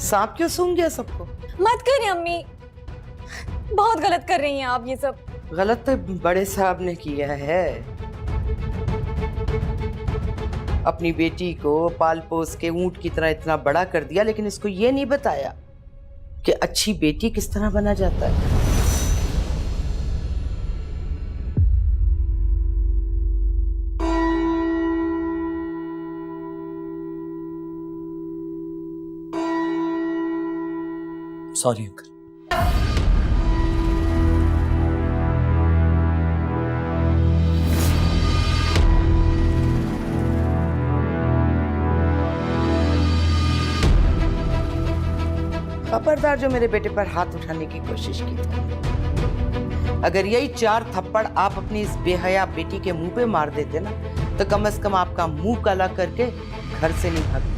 सांप क्यों सूंघ गया सबको? मत करिए अम्मी, बहुत गलत कर रही हैं आप ये सब। गलत तो बड़े साहब ने किया है। अपनी बेटी को पाल पोस के ऊंट की तरह इतना बड़ा कर दिया, लेकिन इसको ये नहीं बताया कि अच्छी बेटी किस तरह बना जाता है। Sorry uncle. खबरदार जो मेरे बेटे पर हाथ उठाने की कोशिश की थी। अगर यही 4 थप्पड़ आप अपनी इस बेहया बेटी के मुंह पे मार देते ना, तो कम से कम आपका मुंह काला करके घर से नहीं भागता।